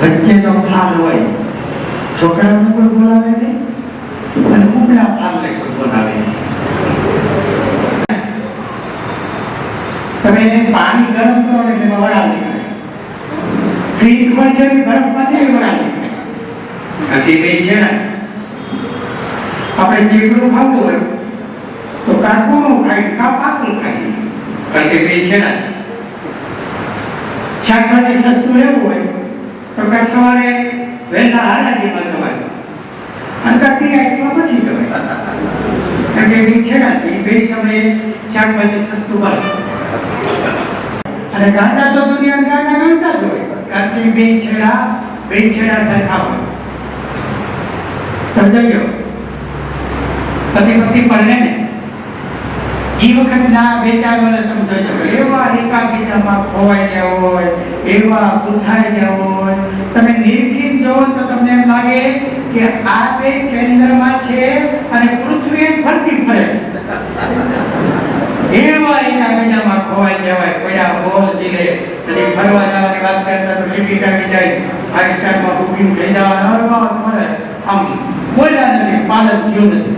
વચ્ચે તો ફાલ હોય, છોકરાઓને કોઈ બોલાવે નહીં અને ઉપલા ફાલને કોઈ બોલાવે નહીં. તમે પાણી ગરમ કરો એટલે વરાળ નીકળે, ફ્રીજમાં જે બરફમાંથી વરાળ નીકળે. આ બે છેડા છે. આપણે ચીકણું ખાવું હોય તો કાકુનું ખાઈ કા પાકું ખાઈ, કારણ કે બે છેડા છે. શાકભાજી સસ્તું લેવું હોય તો કે સવારે વહેલા હારાજીમાં જવાય અને કાકી આઈટમાં પછી જવાય, કારણ કે બે છેડા છે. બે સમયે શાકભાજી સસ્તું મળે. અને ગાંડા તો દુનિયા ગાંડા ગણતા જ હોય, કારણ કે બે છેડા સરખા હોય. સમજાયો? પતિ પત્ની પરણે ને એ વખતના બે ચાર વર્ષ તમે જોજો, એવા એકાબીજામાં ખોવાઈ ગયા હોય, એવા ગુંથાઈ ગયા હોય. તમે નિરીક્ષણ જોવો તો તમને એમ લાગે કે આ બે કેન્દ્રમાં છે અને પૃથ્વી ફરતી ફરે છે. એવા એકાબીજામાં ખોવાઈ ગયા હોય. કોયા બોલ જીલે પછી ફરવા જવાની વાત કરતા તો ટિકિટ આવી જાય, 5 સ્ટારમાં બુકિંગ થઈ જવાનું, આમ બોલ્યા નથી, પાલન થયું નથી.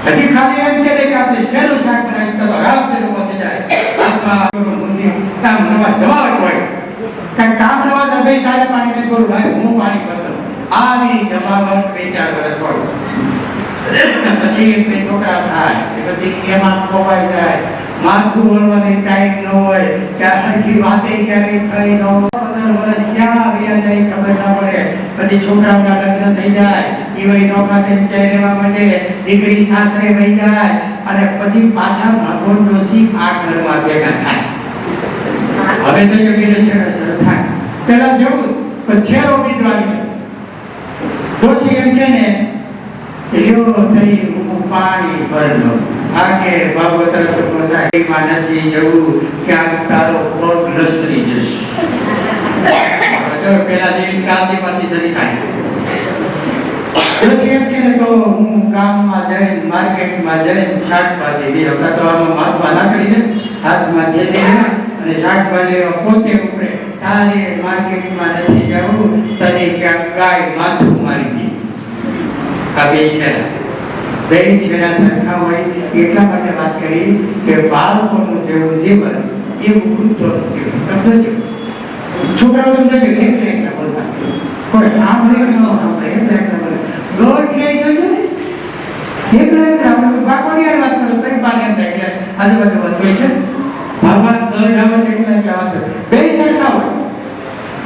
હજી ખાલી એમ કહે કે આપણે શેનું શાક બનાવીશું તો રાત દેવું થઈ જાય. હાથમાં મુંદી કામ નવા જવાબ હોય, કારણ કામ નવા દરબે તારે પાણી ને બોલું ભાઈ હું પાણી કરતો. આવી જમાવટ 2-4 વર્ષ હોય. પછી એક બે છોકરા થાય, પછી એમાં ખોવાઈ જાય, માથું વળવાની ટાઈમ ન હોય, ક્યાં હરખી વાતે ક્યારે થઈ ન હોય, 15 વર્ષ ક્યાં આવ્યા જાય ખબર ના પડે. પછી છોકરાઓના લગ્ન થઈ જાય, ઈવઈ નોકાતે ક્યાંય રહેવા માંડે, દીકરી સાસરે વહી જાય અને પછી પાછા ભાગોળ ડોસી આ ઘરમાં ભેગા થાય. હવે તો કે બીજો છેડો શરૂ થાય, પેલા જેવું જ પણ છેડો બીજવાની ડોસી એમ કે ને લ્યો થઈ હું પાણી ભરલો આગે બાબતર તો પહોંચાય માં નથી જવું, ક્યાંક તારો પગ લસરી જશે. પેલા જેવી કાલથી પાછી સરી થાય. ડોસી એમ કે તો હું ગામમાં જઈને માર્કેટમાં જઈને શાકભાજી લઈ આવતા, તો આમાં હાથમાં નાખીને હાથમાં દે અને શાકભાજી પોતે ઉપડે, તારે માર્કેટમાં નથી જવું, તને ક્યાંક ગાય માથું મારી દી. આ બે છેડા સરખા હોય. એટલા માટે વાત કરી કે બાળકોનું જેવું જીવન એવું વૃદ્ધોનું જીવન. સમજો છોકરાઓ તમે જોજો એકલા બોલતા, કોઈ સાંભળે ન સાંભળે, એકલા બોલે. દોઢ લઈ જોજો ને એકલા બાકોની વાત કરો તો બાને એટલે આજુબાજુ વાત હોય છે. બાબા દોઢ આવે એકલા વાત બે સરખા હોય,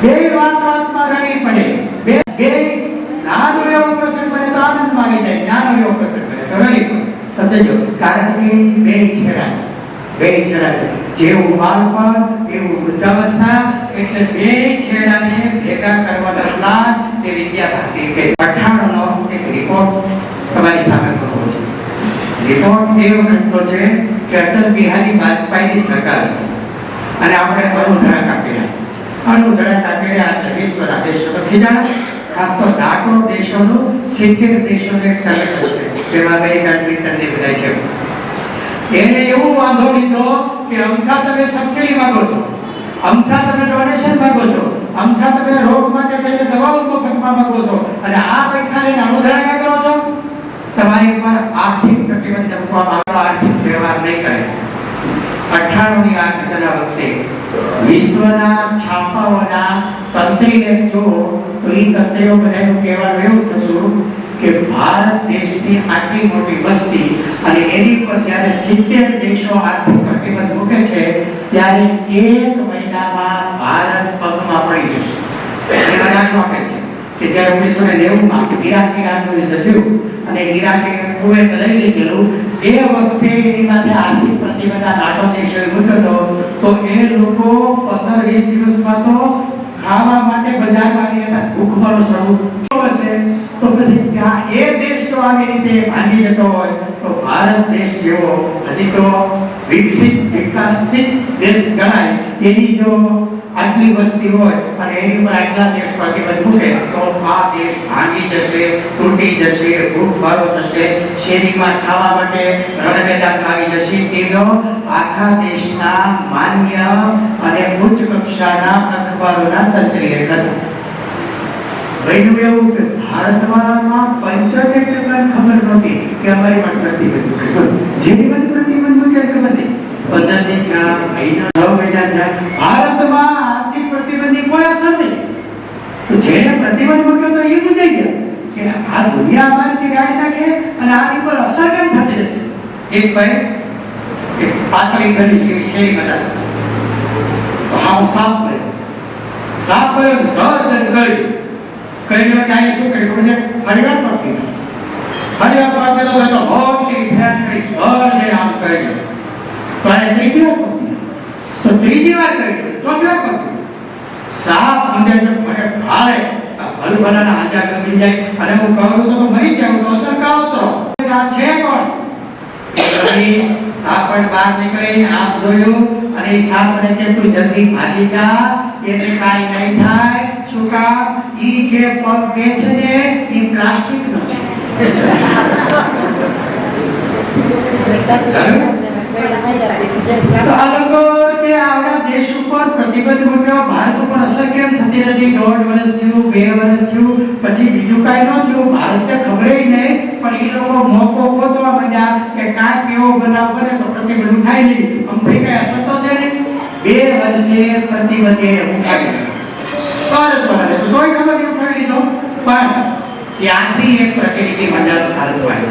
બે વાતમાં રડી પડે, બે નાનો એવો પ્રસંગ બને તો આનંદ માની જાય, નાનો એવો પ્રસંગ બને તો રડી પડે. સમજો, કારણ કે બે છેડા છે. બે છેડા જેવું બાળપણ એવું વૃદ્ધાવસ્થા, એટલે બે છેડાને ભેગા કરવાનો પ્લાન એ વિદ્યા ભારતી કે 98 નો એક રિપોર્ટ તમારી સામે કરવો છે. રિપોર્ટ એ વખતનો છે કે અટલ બિહારી વાજપેયીની સરકાર અને આપણે અણુધડા કાપેલા એટલે વિશ્વના દેશો તો ખીજાણા, ખાસ તો લાખો દેશોનું 70 દેશોનું એક સંગઠન છે, જેમાં અમેરિકા, બ્રિટન ને બધા છે. એને એવું વાંધો લીધો કે અમથા તમે સબસિડી માંગો છો, અમથા તમે ડોનેશન માંગો છો, અમથા તમે રોગ માટે થઈને દવાઓ મફતમાં માંગો છો, અને આ પૈસા લઈને અનુદાન કરો છો. તમારી પર આર્થિક પ્રતિબંધ મૂકવામાં આવે, આર્થિક વ્યવહાર નહીં કરે. 98 ની આ ઘટના વખતે વિશ્વના છાપાઓના તંત્રીને જો તો એ તંત્રીઓ બધાનું કહેવાનું એવું થતું કે ભારત દેશની આટલી મોટી વસ્તી અને એની પર જ્યારે 70 દેશો આર્થિક પ્રતિબંધ મૂકે છે, ત્યારે 1 મહિનામાં ભારત પગમાં પડી જશે. એ બધાનું આપે છે કે જ્યારે 1990માં ઈરાકનું યુદ્ધ થયું અને ઈરાકે કુવેત લઈ લીધેલું, એ વખતે એની માથે આર્થિક પ્રતિબંધ નાટો દેશોએ મૂક્યો તો એ લોકો 15-20 દિવસમાં તો ખાવા માટે બજારમાં ગયા, ભૂખમરો સ્વરૂપ હશે. તો પછી ત્યાં એ દેશ જો આવી રીતે ભાંગી જતો હોય તો ભારત દેશ જેવો હજી તો વિકસિત વિકાસશીલ દેશ ગણાય, એની જો આટલી વસ્તી હોય અને એની પર આટલા દેશ પ્રતિબંધ મૂકે તો આ દેશ ભાંગી જશે, તૂટી જશે, ભૂખમરો થશે, શેરીમાં ખાવા માટે રણમેદાન આવી જશે. એનો આખા દેશના માન્ય અને ઉચ્ચ કક્ષાના અખબારોના તંત્રી લેખન બન્યું એવું કે ભારતમાં 75% ખબર નહોતી કે અમારી માં પ્રતિબંધ જેની મને પ્રતિબંધ મૂક્યો ખબર નહીં 15 દિન ગયા મહિના 9 મહિના ગયા ભારતમાં આર્થિક પ્રતિબંધની કોઈ અસર નહીં તો જેને પ્રતિબંધ મૂક્યો તો એ મૂજાઈ ગયા કે આ દુનિયા અમારીથી ગાડી નાખે અને આની પર અસર કેમ થતી નથી એક ભાઈ એક પાતળી ગલી એવી શેરી બનાવતા તો હા સાફ કર્યો ઘર ગળી કર્યો ત્યારે શું કર્યું ખબર છે ફરિયાદ પડતી ફરિયાદ પડતી તો મોટી ફરિયાદ કરી ઘર લઈને આમ કર્યો તો આ ત્રીજી વાર પડતી તો ત્રીજી વાર કર્યો ચોથી વાર પડતી સાફ મુંડે મને ભારે ભલું ભલાના હાજા ગમી જાય અને હું કહું તો મરી જાઉં તો અસર કાવો તો આ છે કોણ સાપ પણ બહાર નીકળી આમ જોયું અને એ સાપ મને કે તું જલ્દી ભાગી જા એટલે કાઈ નહીં થાય શું કામ ઈ જે પગ દે છે ને ઈ પ્લાસ્ટિક નો છે આ લોકો કે આવડા દેશ ઉપર પ્રતિબંધ મૂક્યો ભારત ઉપર અસર કેમ થતી નથી 1.5 વર્ષ થયું 2 વર્ષ થયું પછી બીજું કાઈ ન થયું ભારતને ખબર નહીં પણ એ લોકો મોકો ગોતવા માંડ્યા કે કાંઈક એવો બનાવ બને તો પ્રતિબંધ ઉઠાઈ લે અમથી કઈ અસર તો છે ને 2 વર્ષે પ્રતિબંધે ઉઠાવી ભારત વાળા તો કોઈ ખબર નહીં ઉઠાવી લીધો પણ ત્યાંથી એક પ્રતિનિધિ મંડળ ભારતમાં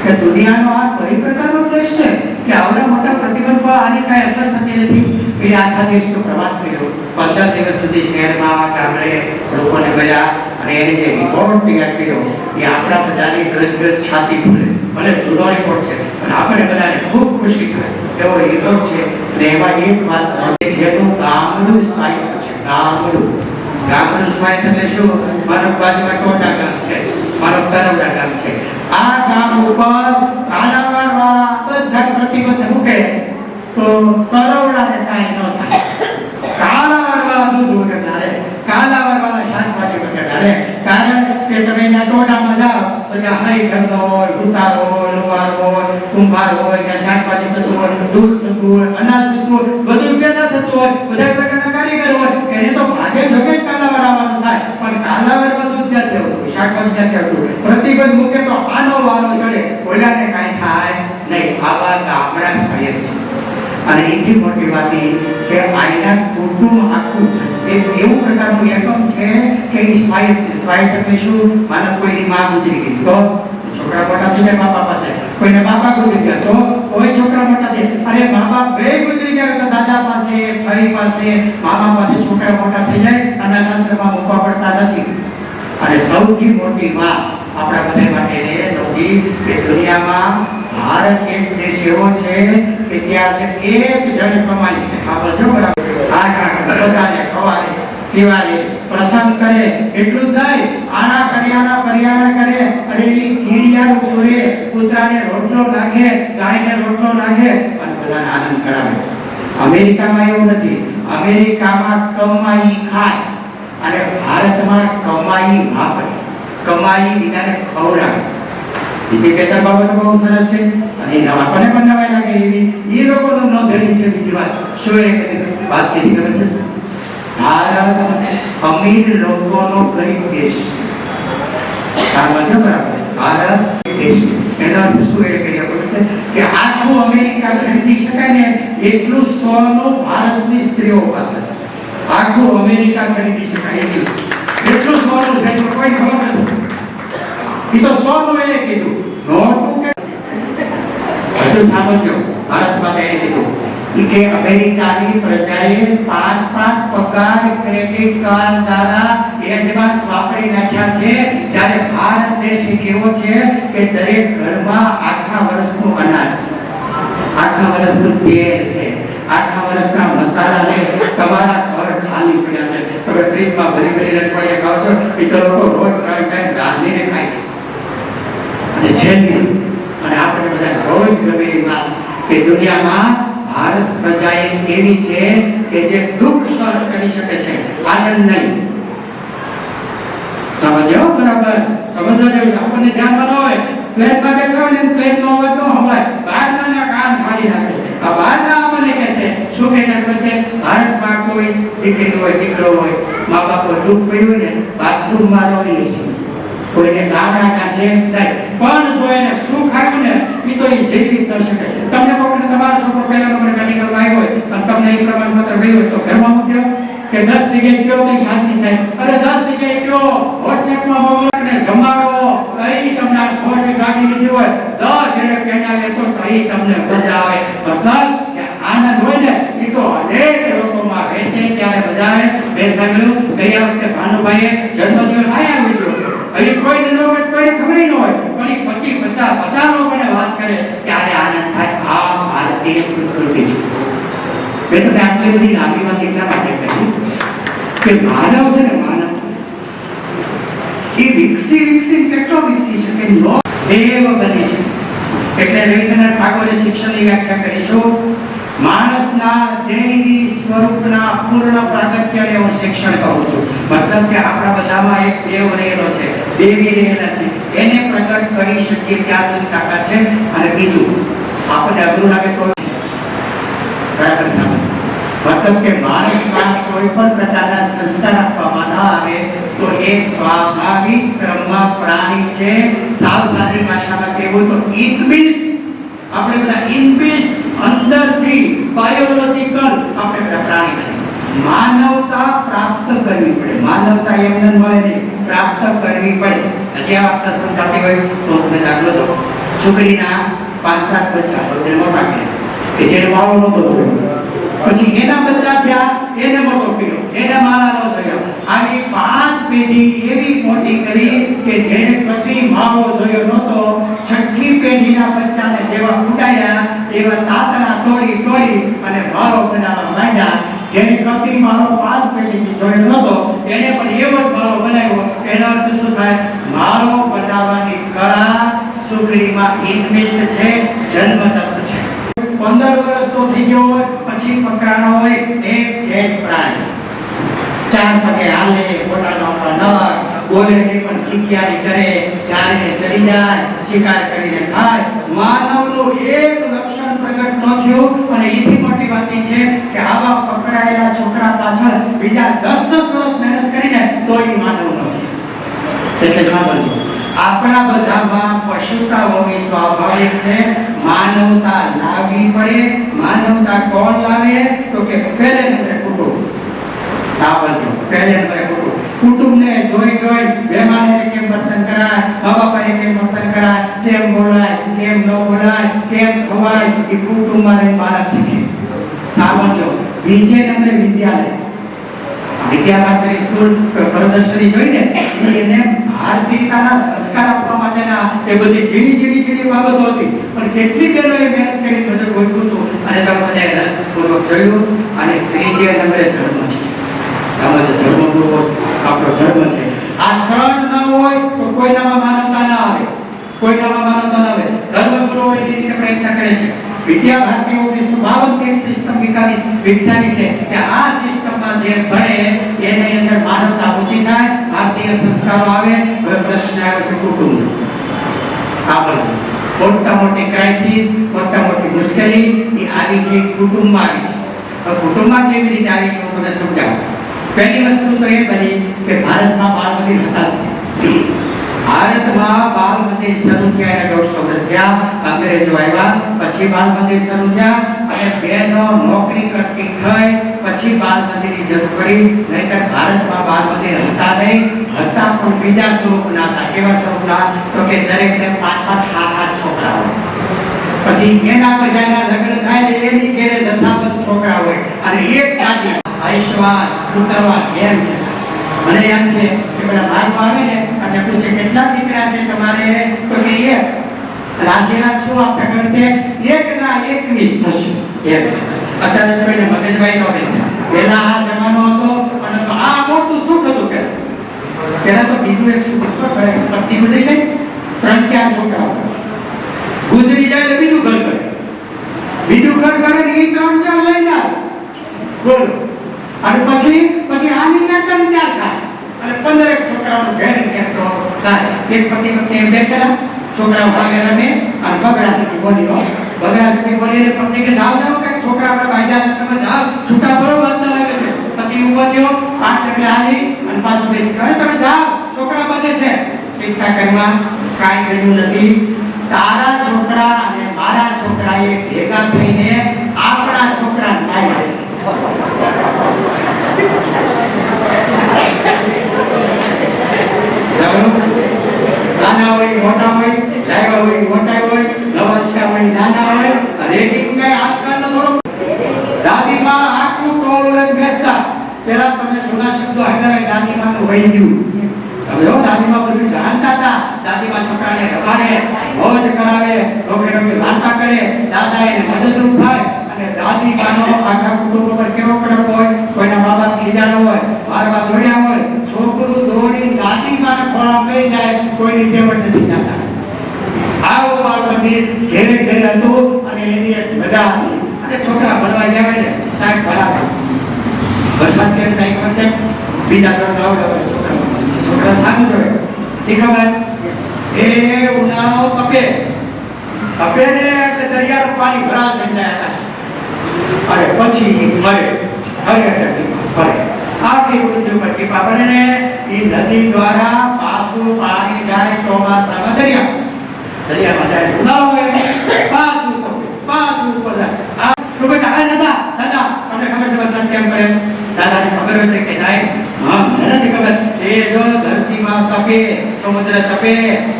કે દુનિયાનો આ કઈ પ્રકારનો દેશ છે કે આવડા મોટા પ્રતિબંધ પર આની કઈ અસર થતી નથી એ આખા દેશનો પ્રવાસ કર્યો 15 દિવસ સુધી શહેરમાં ગામડે લોકોને ગયા અને એને જે રિપોર્ટ તૈયાર કર્યો એ આપણા બધાની ગજગજ છાતી ફૂલે ભલે જૂનો રિપોર્ટ છે પણ આપણે બધાને ખૂબ ખુશી થાય એવો રિપોર્ટ છે અને એમાં એક વાત જેનું ગામડું સ્વાયત્ત છે ગામડું સ્વાયત્ત એટલે શું માનવ બાજુમાં ટોટા ગામ છે માનવ તરવડા ગામ છે આ ગામ ઉપર કાલાવાળા બધા પ્રતિબંધ મૂકે તો તરવડાને કાંઈ ન થાય કાલાવાળા દૂધ વગર ના રહે કાલાવાળા શાકભાજી વગર ના રહે કારણ કે તમે અહીંયા ટોટામાં જાઓ તો ત્યાં હરી ઘરનો હોય ઉતારો હોય લુહાર હોય કુંભાર હોય ત્યાં શાકભાજી થતું હોય દૂધ થતું હોય અનાજ થતું હોય બધું પેદા થતું હોય બધા પ્રકારના કારીગર હોય એને તો ભાગે જોગે જ કાલાવાળાવાનું થાય પણ કાલાવાળા દૂધ ત્યાંથી આવતું શાકભાજી ત્યાંથી આવતું પ્રતિબંધ મૂકે તો આનો વારો ચડે ઓલાને કાંઈ થાય નહીં આવા ગામડા સ્વાયત્ત છે અને એથી મોટી વાત એ કે આઈના કુટુંબ આખું છે એક એવું પ્રકારનું એકમ છે કે એ સ્વાયત્ત છે સ્વાયત્ત એટલે શું માનો કોઈની માં ગુજરી ગઈ તો છોકરા મોટા થઈ જાય બાપા પાસે કોઈને બાપા ગુજરી ગયા તો કોઈ છોકરા મોટા થઈ અરે મા બાપ બે ગુજરી ગયા તો દાદા પાસે ફરી પાસે મામા પાસે છોકરા મોટા થઈ જાય અનાથ આશ્રમમાં મૂકવા પડતા નથી અને સૌથી મોટી વાત આપણા બધા માટે એ નોંધી કે દુનિયામાં ભારત એક દેશ એવો છે કે ત્યાં એક જણ કમાય છે આ બધું બરાબર આ બધાને ખવારે પીવારે પ્રસંગ કરે એટલું જ નહીં આના કરિયાણા કરે અને એ કીડિયાનું પૂરે કૂતરાને રોટલો નાખે ગાયને રોટલો નાખે અને બધાને આનંદ કરાવે અમેરિકામાં એવું નથી અમેરિકામાં કમાઈ ખાય અને ભારતમાં કમાઈ વાપરે કમાઈ બીજાને ખવડાવે બીજી પેતર બાબતો બહુ સરસ છે અને આપણને પણ નવાઈ લાગે એવી એ લોકોનો નોંધણી છે બીજી વાત શું એક વાત કેવી ખબર છે ભારત અમીર લોકોનો ગરીબ દેશ ભારત દેશ એનો અર્થ શું એ કહી ખબર છે કે આખું અમેરિકા ખરીદી શકાય ને એટલું સોનું ભારતની સ્ત્રીઓ પાસે છે આખું અમેરિકા ખરીદી શકાય એટલું સોનું છે કોઈ ખબર નથી એ તો સોનું એને કીધું નોટું કે હજુ સાંભળજો ભારતમાં એને કીધું કે અમેરિકાની પ્રજાએ 5 પગાર ક્રેડિટ કાર્ડ દ્વારા એડવાન્સ વાપરી નાખ્યા છે જ્યારે ભારત દેશ એવો છે કે દરેક ઘરમાં આખા વર્ષનું અનાજ છે આખા વર્ષનું તેલ છે આખા વર્ષના મસાલા છે તમારા ઘર ખાલી પડ્યા છે તમે ફ્રીજમાં ભરી રખડ્યા ખાવ છો એ તો લોકો રોજ ટાઈમ રાંધીને ખાય છે અને છેલ્લી અને આપણે બધા રોજ ગમેલી વાત કે દુનિયામાં ભારત પ્રજા એવી છે કે જે દુઃખ સહન કરી શકે છે આનંદ નહીં સમજો બરાબર સમજો જેવું આપણને ધ્યાનમાં ન હોય પ્લેનમાં બેઠા હોય ને પ્લેનનો અવાજ ન સંભળાય બહારના કાન ફાડી નાખે આ બહારના આપણને કહે છે શું કહે છે ખબર છે ભારતમાં કોઈ દીકરી હોય દીકરો હોય મા બાપો દુઃખ પડ્યું ને બાથરૂમમાં રોઈ લેશે, કોઈને ગાના કાશે નહીં, પણ જો એને સુખ આવ્યું ને એ તો એ જીવી ન શકે. તમને કોઈને તમારો છોકરો પહેલા નંબર મેડિકલમાં આવ્યો હોય અને તમને એ પ્રમાણપત્ર મળ્યું હોય તો ઘરમાં મૂક્યો કે 10 જગ્યાએ કયો કઈ શાંતિ થાય? અરે 10 જગ્યાએ કયો વોટ્સએપમાં મોકલો ને જમાડો, અહીં તમને આ ફોન ગાડી લીધી હોય 10 ઘરે પેના લેતો તો અહીં તમને મજા આવે. મતલબ કે આનંદ હોય ને એ તો અનેક લોકોમાં વેચે ત્યારે મજા આવે. મેં સાંભળ્યું ગયા વખતે ભાનુભાઈએ જન્મદિવસ આવ્યો છે, અહીં કોઈને ન હોય, કોઈને ખબર ન હોય, પણ એ 50 લોકોને વાત કરે ત્યારે આનંદ થાય. આ ભારતીય સંસ્કૃતિ છે. મેં તમને આટલી બધી લાંબી વાત એટલા માટે કહી કે માનવ છે ને, માનવ એ વિકસી કેટલો વિકસી શકે, દેવ બની શકે. એટલે રવીન્દ્રનાથ ટાગોરે શિક્ષણની વ્યાખ્યા કરીશું, માણસના દૈવી સ્વરૂપના પૂર્ણ પ્રાગટ્યને હું શિક્ષણ કહું છું. મતલબ કે આપણા બધામાં એક દેવ રહેલો છે, દેવી રહેલા છે, એને પ્રગટ કરી શકીએ ત્યાં સુધી તાકાત છે. અને બીજું આપણને અઘરું લાગે તો મતલબ કે માણસમાં કોઈ પણ પ્રકારના સંસ્કાર આપવામાં ના આવે તો એ સ્વાભાવિક ક્રમમાં પ્રાણી છે. સાવ સાદી ભાષામાં કહેવું તો ઇનબિલ્ટ, આપણે બધા ઇનબિલ્ટ અંદરથી બાયોલોજિકલ આપણે બધા પ્રાણી છે. માનવતા પ્રાપ્ત કરવી પડે, માનવતા એમને મળે નહીં, પ્રાપ્ત કરવી પડે. હજી આ વાત સમજાતી હોય તો તમે દાખલો દો, છોકરીના 5-7 બચ્ચા તો તેને મોટા કર્યા કે જેને માવો નહોતો જોયો, પછી એના બચ્ચા થયા, એને મોટો કર્યો, એને માલા નો થયો, આવી 5 પેઢી એવી મોટી કરી કે જેને કદી માવો જોયો નહોતો, 6ઠી પેઢીના બચ્ચાને જેવા ફૂટાયા એવા તાતણા તોડી અને માવો બનાવવા માંડ્યા. જેને કદી માવો 5 પેઢીથી જોયો નહોતો એને પણ એવો જ માવો બનાવ્યો. એનો અર્થ શું થાય? માવો બનાવવાની કળા છોકરીમાં ઇનબિલ્ટ છે, જન્મદત્ત છે. 15 વર્ષનો થઈ ગયો હોય પછી પકડાનો હોય એક જેટ પ્રાણી, 4 પગે હાલે, પોતાનો નર બોલે પણ કિકિયારી કરે, ચારે ચડી જાય, શિકાર કરીને ખાય. માનવનું એક લક્ષણ પ્રગટ ન થયું. અને એથી મોટી વાત એ છે કે આવા પકડાયેલા છોકરા પાછળ બીજા 10 વર્ષ મહેનત કરીને તો એ માનવ નથી. એટલે સાંભળજો, આપણા બધામાં પશુતા હોવી સ્વાભાવિક છે. માનવતા લાવવી પડે. માનવતા કોણ લાવે? તો કે પહેલે નંબરે કુટુંબ. સાંભળજો, પહેલે નંબરે કુટુંબ. કુટુંબને જોઈ મહેમાનને કેમ વર્તન કરાય, મા બાપાને કેમ વર્તન કરાય, કેમ બોલાય, કેમ ન બોલાય, કેમ ખવાય, એ કુટુંબમાં રહી બાળક શીખે. સાંભળજો, બીજે નંબરે વિદ્યાલય. વિદ્યાભારતી સ્કૂલ પ્રદર્શની જોઈને એને ભારતીયતાના સંસ્કાર આપવા માટેના એ બધી ઝીણી બાબતો હતી. પણ કેટલી બહેનોએ મહેનત કરી બધું ગોઠવું હતું અને તમે બધાએ રસપૂર્વક જોયું. અને ત્રીજે નંબરે ધર્મ છે. સમજો, ધર્મ પૂર્વો આપણો ધર્મ છે. આ 3 ન હોય તો કોઈનામાં માનવતા ના આવે, કોઈનામાં માનવતા ના આવે. ધર્મગુરુઓ એ રીતે પ્રયત્ન કરે છે. વિદ્યાભારતી 1952 એક સિસ્ટમ વિકસાવી છે કે આ સિસ્ટમમાં જે ભણે એની અંદર માનવતા ઊંચી થાય, ભારતીય સંસ્કારો આવે. હવે પ્રશ્ન આવે છે કુટુંબ. સાંભળજો, મોટી ક્રાઇસિસ, મોટી મુશ્કેલી એ આવી છે કુટુંબમાં આવી છે. હવે કુટુંબમાં કેવી રીતે આવી છે હું તમને સમજાવું. પહેલી વસ્તુ તો એ બની કે ભારતમાં બાળ મંદિર હતા નથી. ભારતમાં બાળ મંદિર શરૂ થયા 150 વર્ષ થયા, અંગ્રેજો આવ્યા પછી બાળ મંદિર શરૂ થયા અને બહેનો નોકરી કરતી થઈ પછી બાળ મંદિરની જરૂર પડી. નહીંતર ભારતમાં બાળ મંદિર હતા નહીં. હતા પણ બીજા સ્વરૂપના હતા. કેવા સ્વરૂપના? તો કે દરેકને 5-5 7 છોકરા હોય. પછી એના બધાના લગ્ન થાય ને એની ઘરે જથ્થાબંધ છોકરા હોય અને એક દાદી આયુષ્માન ઉતરવા એમ. મને એમ છે કે પેલા ભાગમાં આવે ને એટલે પૂછે કેટલા દીકરા છે તમારે? તો કે એક. રાશિના શું આપણે કહે છે? 1 ના 21 થશે. એક. અત્યારે કોઈને મગજભાઈ નો બેસે. પહેલા આ જમાનો હતો અને તો આ મોટું સુખ હતું. પહેલા તો બીજું એક સુખ હતું. પત્ની ગુજરી જાય 3-4 છોકરાઓ ગુજરી જાય એટલે બીજું ઘર કરે. બીજું ઘર કરે ને એ 3-4 લઈને આવે. બોલો. અને પછી આની ના 3-4 થાય અને 15 છોકરાઓનું ઘેર તો થાય. એક પતિ બેઠેલા છોકરાઓ ભાગે રમે અને બગડા થતી બોલી એટલે પતિ કે જાઓ કે છોકરા આપણે ભાગ્યા તમે જાઓ છૂટા પડો વાત લાગે છે. પતિ ઉભો થયો 5 ડગલા હાલી ચિંતા કરવા કાંઈ કર્યું નથી. તારા છોકરા અને મારા છોકરાએ ભેગા થઈને આપણા છોકરાને માર્યા. નાના હોય મોટા હોય, લાવ્યા હોય મોટા હોય, નવા હોય નાના હોય, રેટિંગ કઈ આજકાલનો થોડો દાદીમાં આખું ટોળું લઈને બેસતા. પેલા તમને જૂના શબ્દો હટાવે દાદીમાં તો વહી ગયું. હવે જો દાદીમાં બધું જાણતા હતા. દાદીમાં છોકરાને રમાડે, મોજ કરાવે, રોકે રોકે વાર્તા કરે, દાદા એને મદદરૂપ થાય. અને દાદીમાનો આખા કુટુંબ પર કેવો કડક હોય, કોઈના મા બાપ ખીજાનો હોય, મારવા દોડ્યા હોય, છોકરું દોડી દાદીમાને ખોળા લઈ જાય, કોઈની તેવડ નથી જાતા. આવું બાળ મંદિર ઘેરે ઘેરે હતું અને એની એક મજા હતી. અને છોકરા ભણવા જાય ને સાહેબ ભણાવે. વરસાદ કેમ થાય ખબર છે? બીજા ધોરણ આવડે છોકરા સારું જોડે ઠીક ખબર એ ઉનાળો કપે કપે ને એટલે દરિયાનું પાણી ભરાવ થઈ જાય આકાશ. અને પછી મરે પડે આખી પૃથ્વી પર ટીપા પડે ને એ નદી દ્વારા પાછું પાણી જાય ચોમાસામાં દરિયામાં જાય. ઉનાળો હોય પાછું ઉપર જાય. આ તો બેટા આ દાદા તમને ખબર છે વરસાદ કેમ કરે? દાદાને ખબર હોય કે સાહેબ હા મને નથી ખબર. એ જો ધરતીમાં તપે, સમુદ્ર તપે,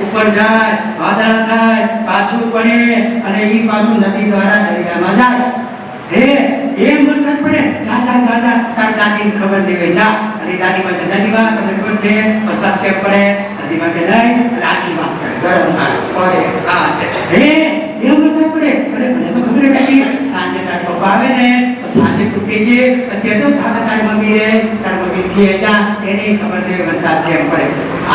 ઉપર જાય, વાદળ થાય, પાછું પડે અને એ પાછું નદી દ્વારા દરિયામાં જાય. હે એમ વરસાદ પડે જા તાર દાદીને ખબર દેવે જા. અને દાદીમાં નદીમાં તમને ખબર છે વરસાદ કેમ પડે? નદીમાં કે નહીં અને આખી વાત કરે ગરમ થાય પડે હા હે એમ વરસાદ પડે. અરે મને તો ખબર નથી. સાંજે તાર પપ્પા આવે ને સાંજે તું કહેજે અત્યારે તો તારી મમ્મી રે તારી મમ્મી કહે જા એને ખબર દે વરસાદ કેમ પડે.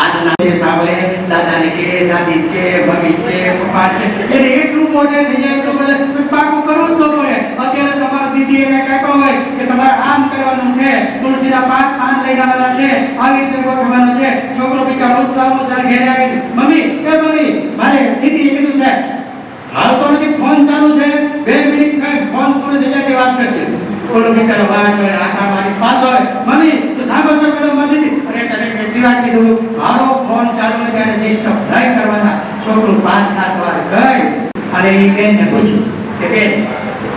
આજના જે સાંભળે દાદાને કે દાદી કે મમ્મી કે પપ્પા કે એટલે એટલું મોઢે થઈ જાય તો બોલે પાકું કરવું જ ન પડે. અત્યારે તમારા દીદી એને કહેતો હોય કે તમારે આમ કરવાનું છે, તુલસીના પાન લઈ આવવાના છે, આવી રીતે ગોઠવવાનું છે. છોકરો બિચારો ઉત્સાહ ઘેરે આવી મમ્મી મારે દીદીએ કીધું છે હાલ તો નથી ફોન ચાલુ છે 2 મિનિટ કઈ ફોન પૂરો થઈ જાય કે વાત કરજે. ઓલો બિચારો વાત હોય આખા મારી પાછો મમ્મી તું સાંભળ તો પેલો મમ્મી અરે તને કેટલી વાર કીધું મારો ફોન ચાલુ હોય ત્યારે ડિસ્ટર્બ નહીં કરવાના. છોકરું 5-7 વાર ગઈ અને એ બેનને પૂછ્યું કે બેન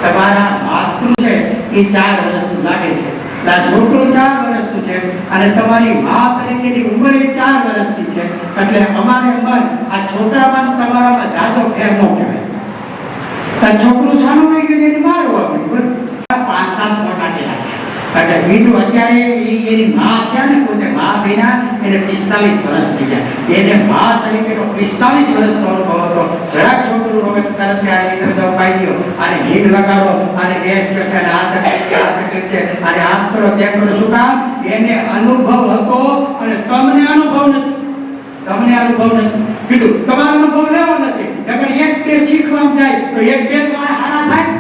તમારા માતૃ છે એ 4 વર્ષનું લાગે છે, આ છોકરું 4 વર્ષનું છે અને તમારી મા તરીકેની ઉંમર 4 વર્ષની છે. એટલે અમારે ઉંમર આ છોકરામાં તમારામાં જાજો ફેર ન કહેવાય. આ છોકરું છાનું નહીં કે એની માર હોય 5-7 મોટા કહેવાય. એટલે બીજું અત્યારે એની મા થયા ને પોતે મા વિના એને 45 વર્ષ થઈ ગયા. એને મા તરીકેનો 45 વર્ષનો અનુભવ હતો. જરાક છોકરું રોવે તરત ત્યારે દવા પાઈ ગયો અને હિંગ લગાડો અને ગેસ છે અને આ તકલીફ છે અને આમ કરો તેમ કરો. શું કામ? એને અનુભવ હતો અને તમને અનુભવ નથી. કીધું તમારો અનુભવ લેવો નથી. નકર એક બે શીખવા જાય તો એક બે તમારે હારા થાય.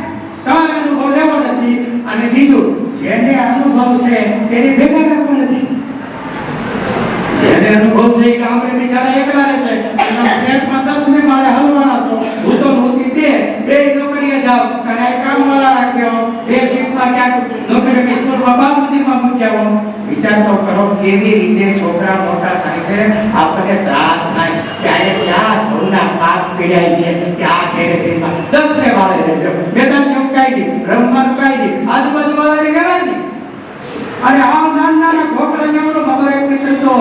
તમારો અનુભવ લેવો નથી. અને બીજું જેને અનુભવ છે તેની ભેગા રાખવો નથી. જેને અનુભવ છે કે આપણે બિચારા એકલા રહે છે એના ફ્લેટમાં 10 માળે હલવાના છો હું તો નહોતી બે નોકરીએ જાવ અને કામ વાળા રાખ્યો 2 શિફ્ટમાં ક્યાંક નોકરી સ્કૂલમાં બાલમંદિરમાં મૂક્યા હો. વિચાર તો કરો કેવી રીતે છોકરા મોટા થાય છે. આપણને ત્રાસ થાય ત્યારે ક્યાં ઘરના પાપ કર્યા છે ત્યાં ઘેર છે 10 ને વાળે રહેજો બેટા કેમ કાઈ રમવાનું કાઈ આજુબાજુ વાળાને કહેવાય ને. અને આ નાના છોકરા જેવડો મારો એક મિત્ર તો